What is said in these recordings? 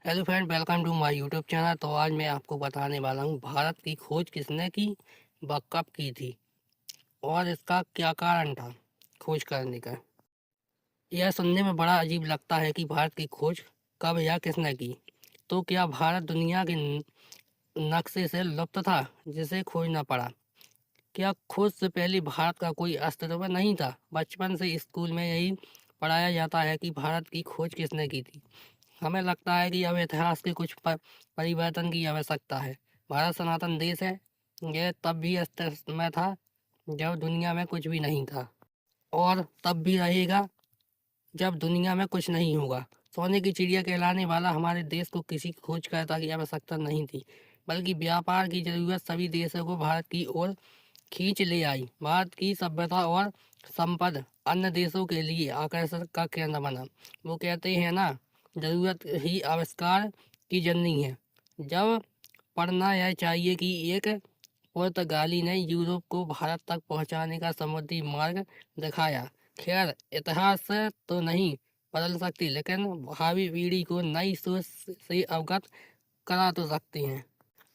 Hello friend, welcome to my YouTube channel. तो आज मैं आपको बताने वाला हूँ भारत की खोज किसने की, व कब की थी और इसका क्या कारण था खोज करने का। यह सुनने में बड़ा अजीब लगता है कि भारत की खोज कब या किसने की। तो क्या भारत दुनिया के नक्शे से लुप्त था जिसे खोजना पड़ा? क्या खोज से पहले भारत का कोई अस्तित्व नहीं था? बचपन से स्कूल में यही पढ़ाया जाता है कि भारत की खोज किसने की थी। हमें लगता है कि अब इतिहास के कुछ परिवर्तन की आवश्यकता है। भारत सनातन देश है। यह तब भी अस्तित्व में था जब दुनिया में कुछ भी नहीं था, और तब भी रहेगा जब दुनिया में कुछ नहीं होगा। सोने की चिड़िया कहलाने वाला हमारे देश को किसी खोजकर्ता की आवश्यकता नहीं थी, बल्कि व्यापार की जरूरत सभी देशों को भारत की ओर खींच ले आई। भारत की सभ्यता और संपद अन्य देशों के लिए आकर्षण का केंद्र बना। वो कहते हैं ना, जरूरत ही आविष्कार की जननी है। जब पढ़ना यह चाहिए कि एक पुर्तगाली ने यूरोप को भारत तक पहुंचाने का समुद्री मार्ग दिखाया। खैर, इतिहास तो नहीं बदल सकती, लेकिन भावी पीढ़ी को नई सोच से अवगत करा तो सकती हैं।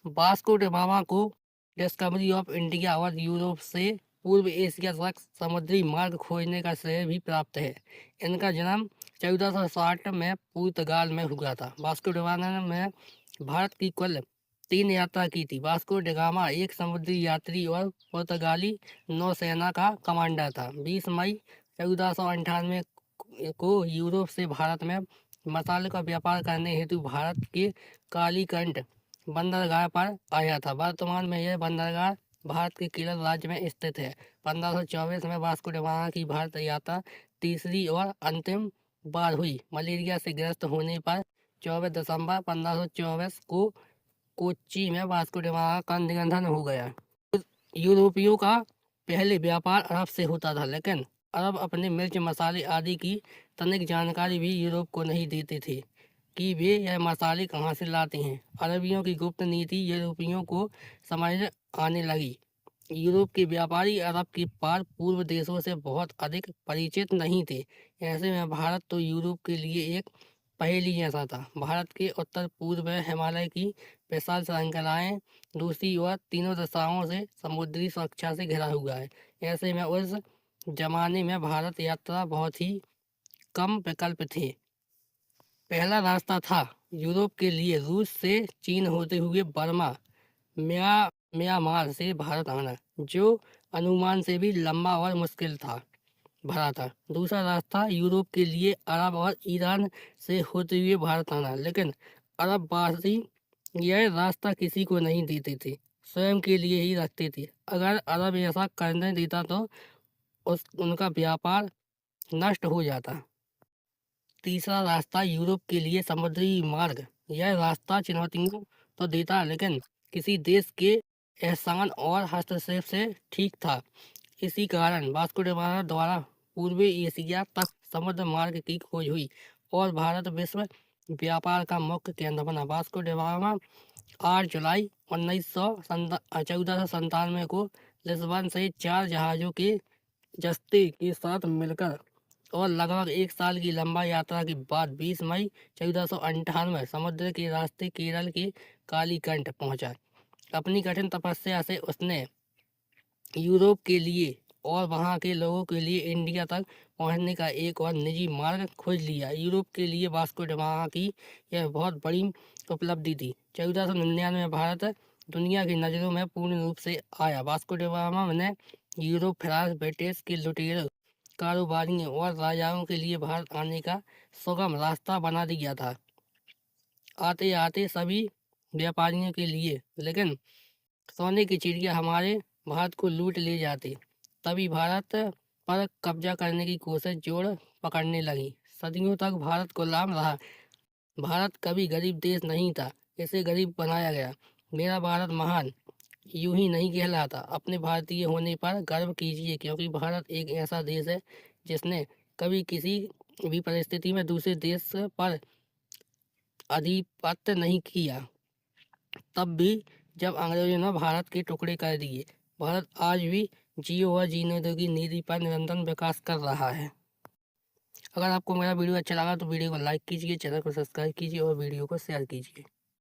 वास्को ड गामा को डिस्कवरी ऑफ इंडिया और यूरोप से पूर्व एशिया तक समुद्री मार्ग खोजने का श्रेय भी प्राप्त है। इनका जन्म 1460 में पुर्तगाल में हुआ था। वास्को ड गामा ने भारत की कुल 3 यात्रा की थी। वास्को ड गामा एक समुद्री यात्री और पुर्तगाली नौसेना का कमांडर था। 20 मई 1498 को यूरोप से भारत में मसाले का व्यापार करने हेतु भारत के कालीकंठ बंदरगाह पर आया था। वर्तमान में यह बंदरगाह भारत के केरल राज्य में स्थित है। 1524 में वास्को ड गामा की भारत यात्रा तीसरी और अंतिम बार हुई। मलेरिया से ग्रस्त होने पर 24 दिसंबर 1524 को कोच्चि में वास्को ड गामा का निधन हो गया। यूरोपियों का पहले व्यापार अरब से होता था, लेकिन अरब अपने मिर्च मसाले आदि की तनिक जानकारी भी यूरोप को नहीं देते थे कि वे यह मसाले कहाँ से लाते हैं। अरबियों की गुप्त नीति यूरोपियों को समझ आने लगी। यूरोप के व्यापारी अरब के पार पूर्व देशों से बहुत अधिक परिचित नहीं थे। ऐसे में भारत तो यूरोप के लिए एक पहेली जैसा था। भारत के उत्तर पूर्व में हिमालय की विशाल श्रृंखलाएं, दूसरी ओर तीनों दिशाओं से समुद्री सुरक्षा से घिरा हुआ है। ऐसे में उस जमाने में भारत यात्रा बहुत ही कम विकल्प थे। पहला रास्ता था यूरोप के लिए रूस से चीन होते हुए बर्मा, म्यांमार से भारत आना, जो अनुमान से भी लंबा और मुश्किल था भरा था। दूसरा रास्ता यूरोप के लिए अरब और ईरान से होते हुए भारत आना, लेकिन अरबवासी यह रास्ता किसी को नहीं देते थे, स्वयं के लिए ही रखते थे। अगर अरब ऐसा करने देता तो उनका व्यापार नष्ट हो जाता। तीसरा रास्ता यूरोप के लिए समुद्री मार्ग। यह रास्ता चुनौतियों तो देता, लेकिन किसी देश के एहसान और हस्तक्षेप से ठीक था। इसी कारण वास्को ड गामा द्वारा पूर्वी एशिया तक समुद्र मार्ग की खोज हुई और भारत विश्व व्यापार का मुख्य केंद्र बना। वास्को ड गामा 8 जुलाई 1497 को लिस्बन से 4 जहाज़ों के जस्ते के साथ मिलकर और लगभग 1 साल की लंबा यात्रा के बाद 20 मई 1498 समुद्र के रास्ते केरल के कालीकंठ पहुंचा। अपनी कठिन तपस्या से उसने यूरोप के लिए और वहां के लोगों के लिए इंडिया तक पहुंचने का एक और निजी मार्ग खोज लिया। यूरोप के लिए वास्को ड गामा की यह बहुत बड़ी उपलब्धि थी। 1499 में भारत दुनिया की नज़रों में पूर्ण रूप से आया। वास्को ड गामा ने यूरोप, फ्रांस, ब्रिटिश के लुटेरों, कारोबारियों और राजाओं के लिए भारत आने का सुगम रास्ता बना दिया था। आते आते सभी व्यापारियों के लिए, लेकिन सोने की चिड़िया हमारे भारत को लूट ले जाती। तभी भारत पर कब्जा करने की कोशिश जोर पकड़ने लगी। सदियों तक भारत गुलाम रहा। भारत कभी गरीब देश नहीं था, इसे गरीब बनाया गया। मेरा भारत महान यूं ही नहीं कहलाता। अपने भारतीय होने पर गर्व कीजिए, क्योंकि भारत एक ऐसा देश है जिसने कभी किसी भी परिस्थिति में दूसरे देश पर आधिपत्य नहीं किया, तब भी जब अंग्रेजों ने भारत के टुकड़े कर दिए। भारत आज भी जियो और जीने दो की नीति पर निरंतर विकास कर रहा है। अगर आपको मेरा वीडियो अच्छा लगा तो वीडियो को लाइक कीजिए, चैनल को सब्सक्राइब कीजिए और वीडियो को शेयर कीजिए।